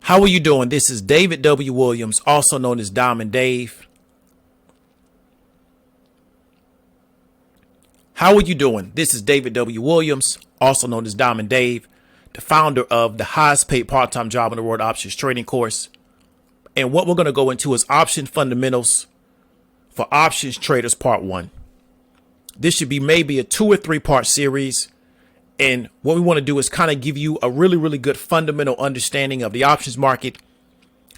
How are you doing? This is David W. Williams, also known as Diamond Dave. How are you doing? This is David W. Williams, also known as Diamond Dave, the founder of the highest paid part-time job in the world options trading course. And what we're going to go into is option fundamentals for options traders part 1. This should be maybe a 2 or 3 part series. And what we want to do is kind of give you a really good fundamental understanding of the options market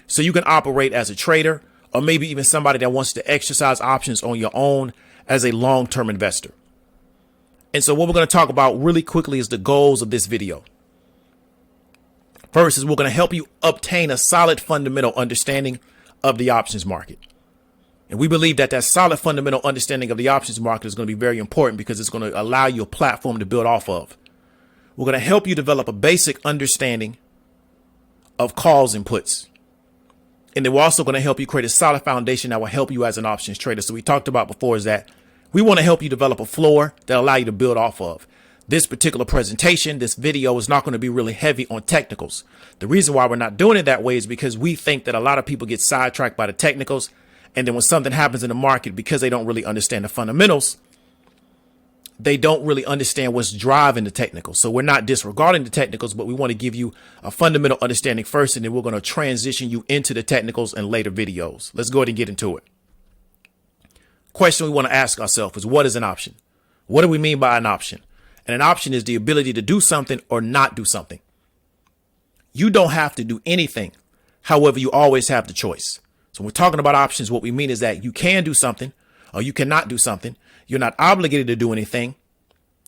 so you can operate as a trader, or maybe even somebody that wants to exercise options on your own as a long-term investor. And so what we're going to talk about really quickly is the goals of this video. First is we're going to help you obtain a solid fundamental understanding of the options market. And we believe that that solid fundamental understanding of the options market is going to be very important because it's going to allow you a platform to build off of. We're going to help you develop a basic understanding of calls and puts. And then we're also going to help you create a solid foundation that will help you as an options trader. So we talked about before is that we want to help you develop a floor that allow you to build off of. This particular presentation, this video is not going to be really heavy on technicals. The reason why we're not doing it that way is because we think that a lot of people get sidetracked by the technicals. And then when something happens in the market, because they don't really understand the fundamentals, they don't really understand what's driving the technicals. So we're not disregarding the technicals, but we want to give you a fundamental understanding first, and then we're going to transition you into the technicals in later videos. Let's go ahead and get into it. Question we want to ask ourselves is, what is an option? What do we mean by an option? And an option is the ability to do something or not do something. You don't have to do anything. However, you always have the choice. So when we're talking about options, what we mean is that you can do something or you cannot do something. You're not obligated to do anything.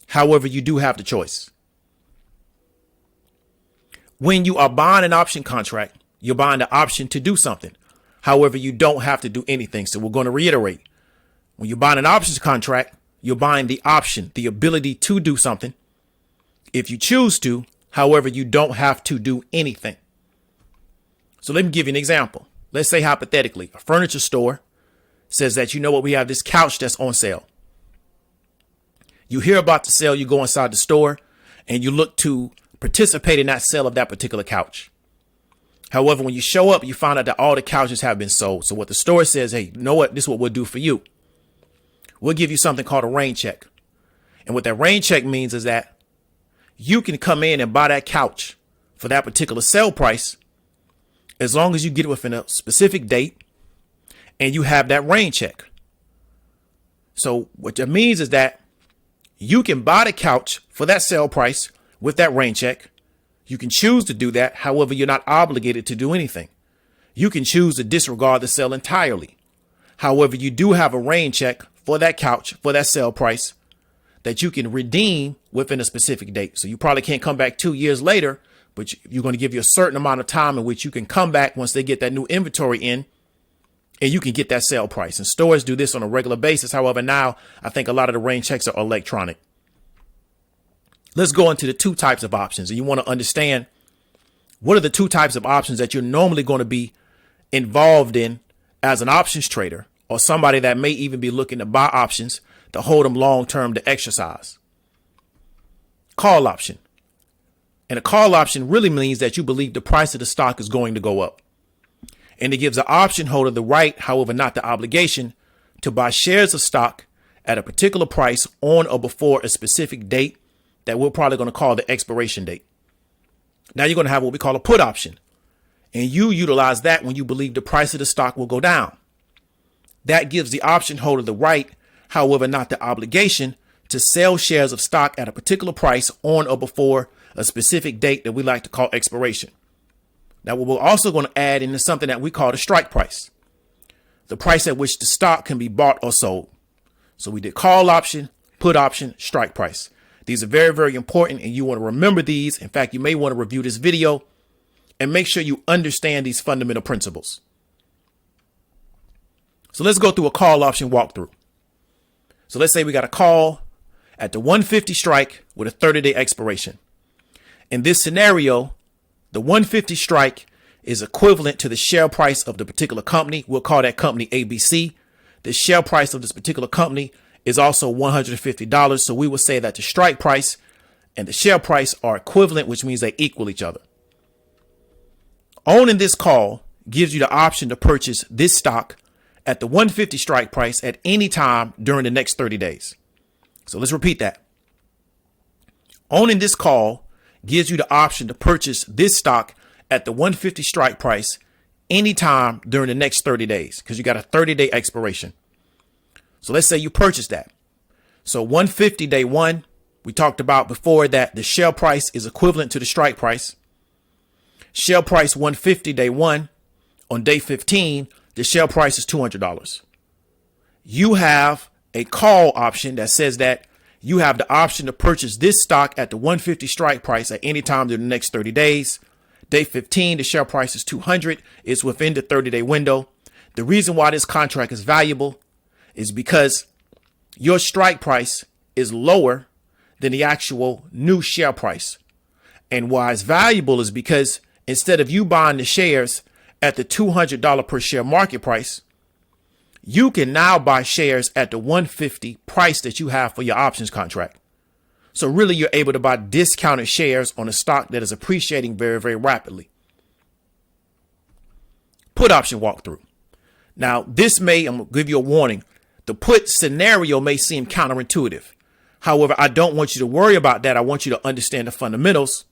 However, you do have the choice. When you are buying an option contract, you're buying the option to do something. However, you don't have to do anything. So we're going to reiterate. When you're buying an options contract, you're buying the option, the ability to do something. If you choose to, however, you don't have to do anything. So let me give you an example. Let's say hypothetically, a furniture store says that, you know what, we have this couch that's on sale. You hear about the sale, you go inside the store and you look to participate in that sale of that particular couch. However, when you show up, you find out that all the couches have been sold. So what the store says, hey, you know what, this is what we'll do for you. We'll give you something called a rain check. And what that rain check means is that you can come in and buy that couch for that particular sale price as long as you get it within a specific date and you have that rain check. So what that means is that you can buy the couch for that sale price with that rain check. You can choose to do that. However, you're not obligated to do anything. You can choose to disregard the sale entirely. However, you do have a rain check for that couch for that sale price that you can redeem within a specific date. So you probably can't come back 2 years later, but you're going to give you a certain amount of time in which you can come back once they get that new inventory in. And you can get that sale price. And stores do this on a regular basis. However, now I think a lot of the rain checks are electronic. Let's go into the 2 types of options. And you want to understand what are the 2 types of options that you're normally going to be involved in as an options trader or somebody that may even be looking to buy options to hold them long term to exercise. Call option. And a call option really means that you believe the price of the stock is going to go up. And it gives the option holder the right, however, not the obligation, to buy shares of stock at a particular price on or before a specific date that we're probably going to call the expiration date. Now you're going to have what we call a put option. And you utilize that when you believe the price of the stock will go down. That gives the option holder the right, however, not the obligation, to sell shares of stock at a particular price on or before a specific date that we like to call expiration. Now, what we're also going to add in is something that we call the strike price, the price at which the stock can be bought or sold. So we did call option, put option, strike price. These are very important, and you want to remember these. In fact, you may want to review this video and make sure you understand these fundamental principles. So let's go through a call option walkthrough. So let's say we got a call at the 150 strike with a 30-day expiration. In this scenario, the 150 strike is equivalent to the share price of the particular company. We'll call that company ABC. The share price of this particular company is also $150. So we will say that the strike price and the share price are equivalent, which means they equal each other. Owning this call gives you the option to purchase this stock at the 150 strike price at any time during the next 30 days. So let's repeat that. Owning this call gives you the option to purchase this stock at the 150 strike price anytime during the next 30 days because you got a 30-day expiration. So let's say you purchase that. So 150 day one, we talked about before that the share price is equivalent to the strike price. Share price 150 day one. On day 15, the share price is $200. You have a call option that says that you have the option to purchase this stock at the 150 strike price at any time during the next 30 days. Day 15, the share price is $200. It's within the 30-day window. The reason why this contract is valuable is because your strike price is lower than the actual new share price. And why it's valuable is because instead of you buying the shares at the $200 per share market price, you can now buy shares at the 150 price that you have for your options contract. So really, you're able to buy discounted shares on a stock that is appreciating very, very rapidly. Put option walkthrough. Now, I'm going to give you a warning. The put scenario may seem counterintuitive. However, I don't want you to worry about that. I want you to understand the fundamentals.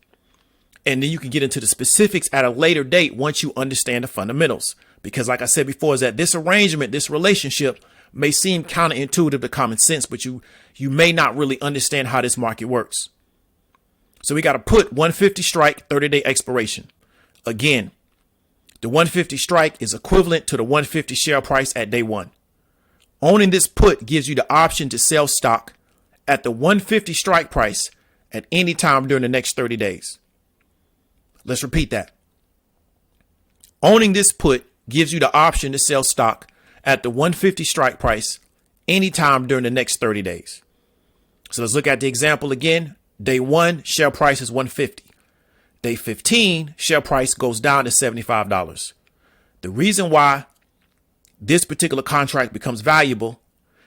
And then you can get into the specifics at a later date once you understand the fundamentals. Because like I said before, is that this arrangement, this relationship may seem counterintuitive to common sense, but you may not really understand how this market works. So we got to put 150 strike, 30-day expiration. Again, the 150 strike is equivalent to the 150 share price at day one. Owning this put gives you the option to sell stock at the 150 strike price at any time during the next 30 days. Let's repeat that. Owning this put gives you the option to sell stock at the 150 strike price anytime during the next 30 days. So let's look at the example again. Day one, share price is 150. Day 15, share price goes down to $75. The reason why this particular contract becomes valuable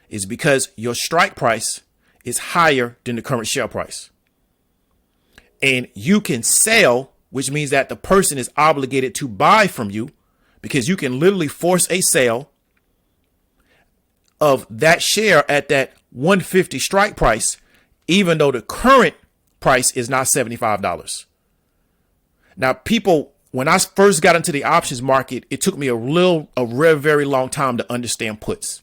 is because your strike price is higher than the current share price. And you can sell, which means that the person is obligated to buy from you, because you can literally force a sale of that share at that 150 strike price, even though the current price is not $75. Now, people, when I first got into the options market, it took me a very long time to understand puts.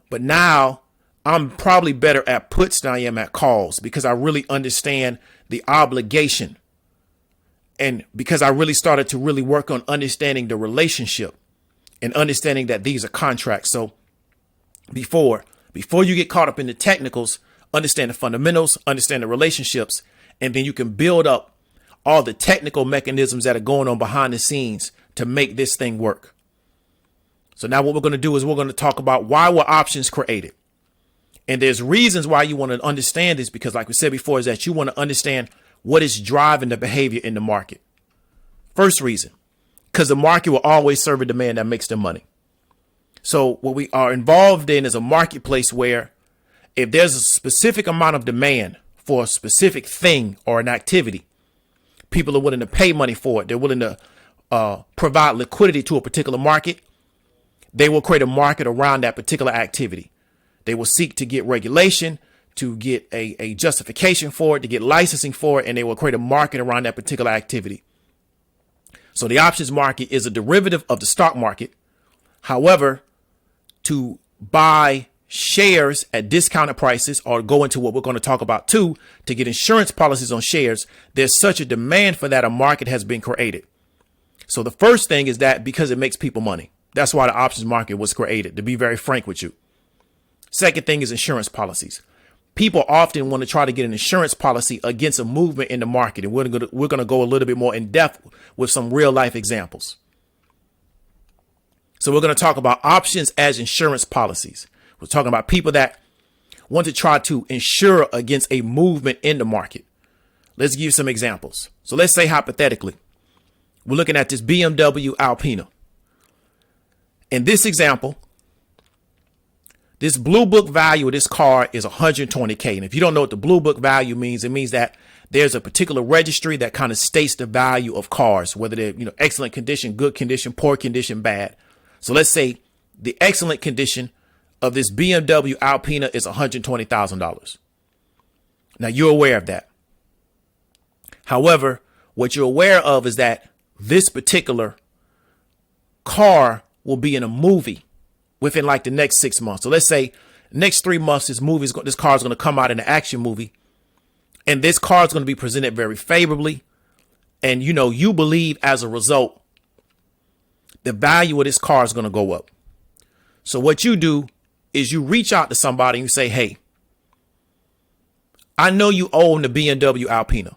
But now I'm probably better at puts than I am at calls because I really understand the obligation. And because I really started to really work on understanding the relationship and understanding that these are contracts. So before you get caught up in the technicals, understand the fundamentals, understand the relationships, and then you can build up all the technical mechanisms that are going on behind the scenes to make this thing work. So now what we're going to do is we're going to talk about why were options created. And there's reasons why you want to understand this, because like we said before, is that you want to understand what is driving the behavior in the market. First reason, because the market will always serve a demand that makes them money. So what we are involved in is a marketplace where if there's a specific amount of demand for a specific thing or an activity, people are willing to pay money for it. They're willing to provide liquidity to a particular market. They will create a market around that particular activity. They will seek to get regulation, to get a justification for it, to get licensing for it, and they will create a market around that particular activity. So the options market is a derivative of the stock market. However, to buy shares at discounted prices or go into what we're going to talk about too, to get insurance policies on shares, there's such a demand for that a market has been created. So the first thing is that because it makes people money. That's why the options market was created, to be very frank with you. Second thing is insurance policies. People often want to try to get an insurance policy against a movement in the market. And we're going to go a little bit more in depth with some real life examples. So we're going to talk about options as insurance policies. We're talking about people that want to try to insure against a movement in the market. Let's give you some examples. So let's say hypothetically, we're looking at this BMW Alpina. In this example, this blue book value of this car is $120K. And if you don't know what the blue book value means, it means that there's a particular registry that kind of states the value of cars, whether they're, excellent condition, good condition, poor condition, bad. So let's say the excellent condition of this BMW Alpina is $120,000. Now you're aware of that. However, what you're aware of is that this particular car will be in a movie within like the next 6 months. So let's say next 3 months, this car is going to come out in an action movie, and this car is going to be presented very favorably. And, you believe as a result, the value of this car is going to go up. So what you do is you reach out to somebody and you say, hey, I know you own the BMW Alpina.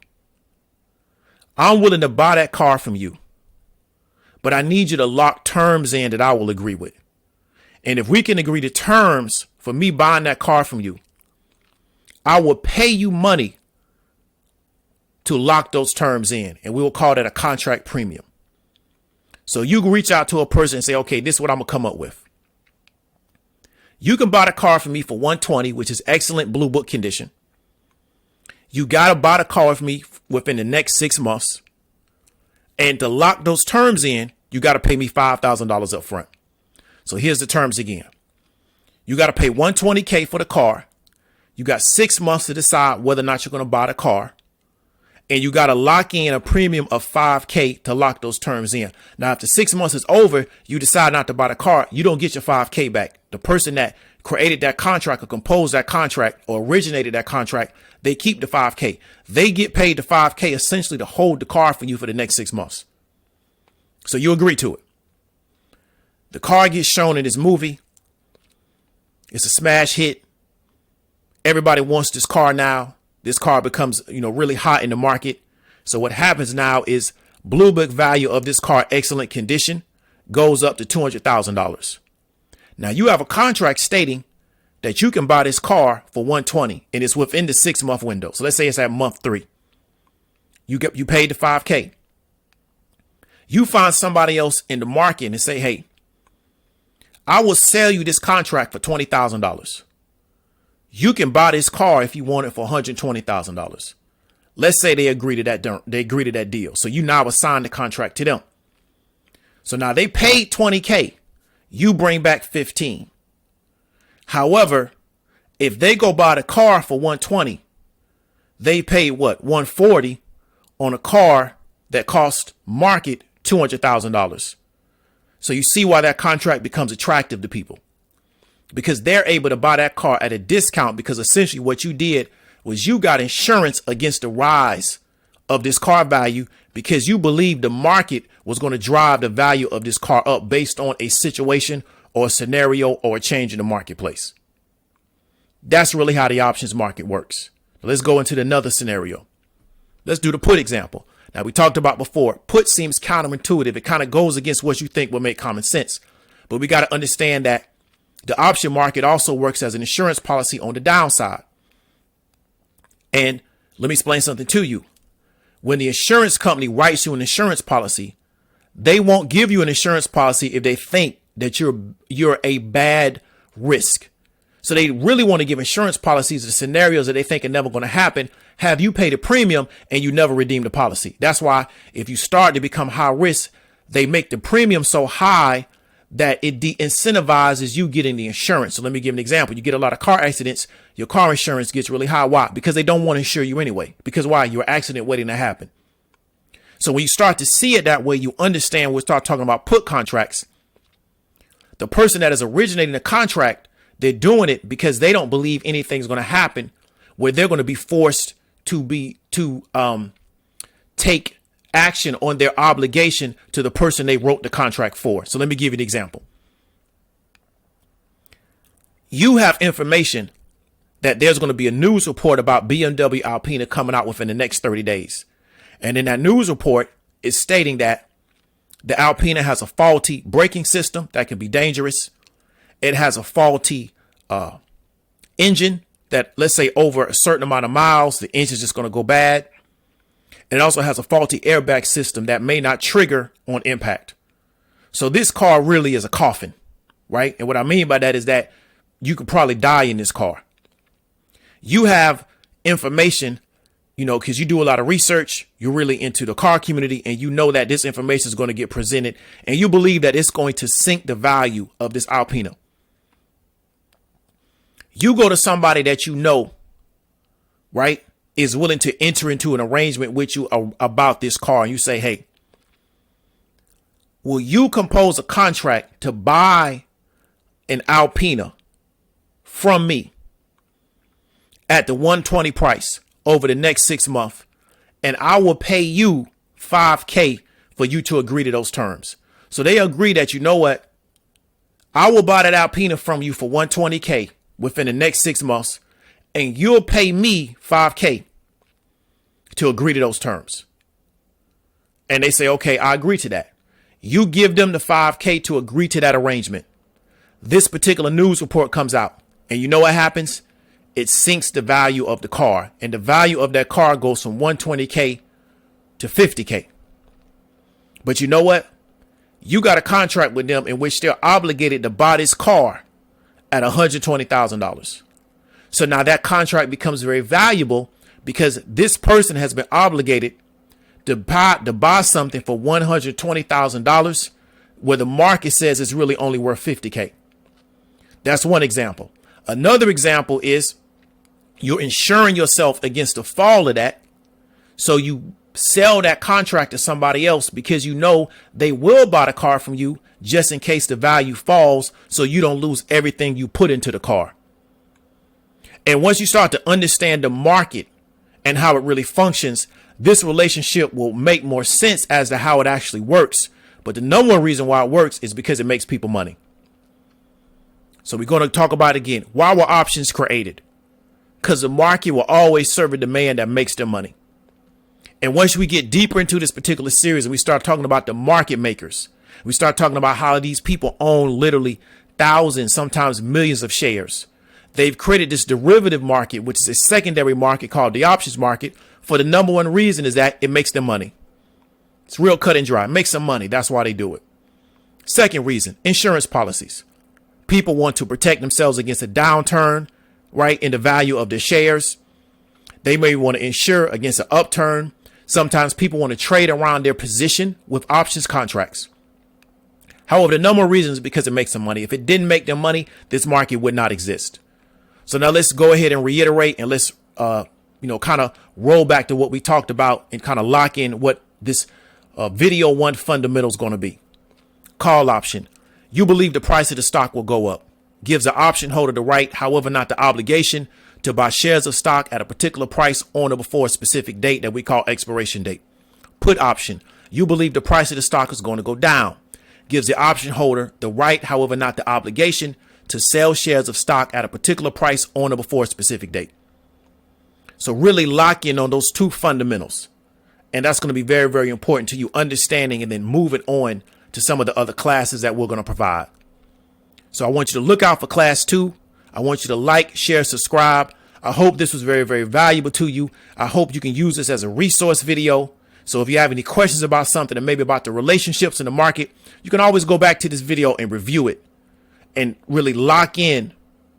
I'm willing to buy that car from you, but I need you to lock terms in that I will agree with. And if we can agree to terms for me buying that car from you, I will pay you money to lock those terms in. And we will call that a contract premium. So you can reach out to a person and say, okay, this is what I'm going to come up with. You can buy the car from me for $120, which is excellent blue book condition. You got to buy the car from me within the next 6 months. And to lock those terms in, you got to pay me $5,000 up front. So here's the terms again. You got to pay $120K for the car. You got 6 months to decide whether or not you're going to buy the car. And you got to lock in a premium of $5K to lock those terms in. Now, after 6 months is over, you decide not to buy the car. You don't get your $5K back. The person that created that contract or composed that contract or originated that contract, they keep the $5K. They get paid the $5K essentially to hold the car for you for the next 6 months. So you agree to it. The car gets shown in this movie. It's a smash hit. Everybody wants this car now. This car becomes, really hot in the market. So what happens now is blue book value of this car, excellent condition, goes up to $200,000. Now you have a contract stating that you can buy this car for $120 and it's within the 6 month window. So let's say it's at month 3. You paid the $5K. You find somebody else in the market and say, hey, I will sell you this contract for $20,000. You can buy this car if you want it for $120,000. Let's say they agree to that. They agree to that deal. So you now assign the contract to them. So now they paid $20K. You bring back $15. However, if they go buy the car for $120, they pay what? $140 on a car that cost market $200,000. So you see why that contract becomes attractive to people. Because they're able to buy that car at a discount because essentially what you did was you got insurance against the rise of this car value because you believed the market was going to drive the value of this car up based on a situation or a scenario or a change in the marketplace. That's really how the options market works. Let's go into another scenario. Let's do the put example. Now, we talked about before, put seems counterintuitive. It kind of goes against what you think will make common sense. But we got to understand that the option market also works as an insurance policy on the downside. And let me explain something to you. When the insurance company writes you an insurance policy, they won't give you an insurance policy if they think that you're a bad risk. So they really want to give insurance policies to scenarios that they think are never going to happen, have you pay the premium and you never redeem the policy. That's why if you start to become high risk, they make the premium so high that it de-incentivizes you getting the insurance. So let me give an example. You get a lot of car accidents, your car insurance gets really high. Why? Because they don't want to insure you anyway. Because why? You're an accident waiting to happen. So when you start to see it that way, you understand when we start talking about put contracts. The person that is originating the contract, they're doing it because they don't believe anything's going to happen where they're going to be forced to take action on their obligation to the person they wrote the contract for. So let me give you an example. You have information that there's going to be a news report about BMW Alpina coming out within the next 30 days. And in that news report is stating that the Alpina has a faulty braking system that can be dangerous. It has a faulty engine that, let's say, over a certain amount of miles, the engine's just going to go bad. And it also has a faulty airbag system that may not trigger on impact. So this car really is a coffin, right? And what I mean by that is that you could probably die in this car. You have information you know, because you do a lot of research, you're really into the car community, and you know that this information is going to get presented, and you believe that it's going to sink the value of this Alpina. You go to somebody that you know, right, is willing to enter into an arrangement with you about this car, and you say, hey, will you compose a contract to buy an Alpina from me at the 120 price over the next 6 months, and I will pay you $5,000 for you to agree to those terms. So they agree that, you know what, I will buy that Alpina from you for $120,000 within the next 6 months, and you'll pay me $5,000 to agree to those terms. And they say, okay, I agree to that. You give them the $5,000 to agree to that arrangement. This particular news report comes out, and you know what happens? It sinks the value of the car, and the value of that car goes from $120,000 to $50,000. But you know what? You got a contract with them in which they're obligated to buy this car at $120,000. So now that contract becomes very valuable because this person has been obligated to buy something for $120,000 where the market says it's really only worth $50,000. That's one example. Another example is you're insuring yourself against the fall of that. So you sell that contract to somebody else because you know they will buy the car from you just in case the value falls, so you don't lose everything you put into the car. And once you start to understand the market and how it really functions, this relationship will make more sense as to how it actually works. But the number one reason why it works is because it makes people money. So we're going to talk about it again. Why were options created? Because the market will always serve a demand that makes them money. And once we get deeper into this particular series and we start talking about the market makers, we start talking about how these people own literally thousands, sometimes millions of shares. They've created this derivative market, which is a secondary market called the options market, for the number one reason is that it makes them money. It's real cut and dry. It makes them money. That's why they do it. Second reason, insurance policies. People want to protect themselves against a downturn, right, in the value of their shares. They may want to insure against an upturn. Sometimes people want to trade around their position with options contracts. However, the number of reasons is because it makes them money. If it didn't make them money, this market would not exist. So now let's go ahead and reiterate, and let's, kind of roll back to what we talked about and kind of lock in what this video one fundamental is going to be. Call option. You believe the price of the stock will go up. Gives the option holder the right, however, not the obligation, to buy shares of stock at a particular price on or before a specific date that we call expiration date. Put option. You believe the price of the stock is going to go down. Gives the option holder the right, however, not the obligation, to sell shares of stock at a particular price on or before a specific date. So really lock in on those two fundamentals. And that's going to be very, very important to you understanding and then moving on to some of the other classes that we're going to provide. So I want you to look out for class 2. I want you to like, share, subscribe. I hope this was very, very valuable to you. I hope you can use this as a resource video. So if you have any questions about something and maybe about the relationships in the market, you can always go back to this video and review it and really lock in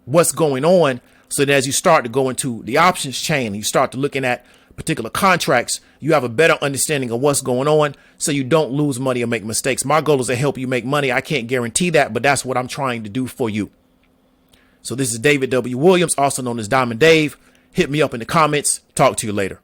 what's going on. So that as you start to go into the options chain and you start to looking at particular contracts, you have a better understanding of what's going on so you don't lose money or make mistakes. My goal is to help you make money. I can't guarantee that, but that's what I'm trying to do for you. So this is David W. Williams, also known as Diamond Dave. Hit me up in the comments. Talk to you later.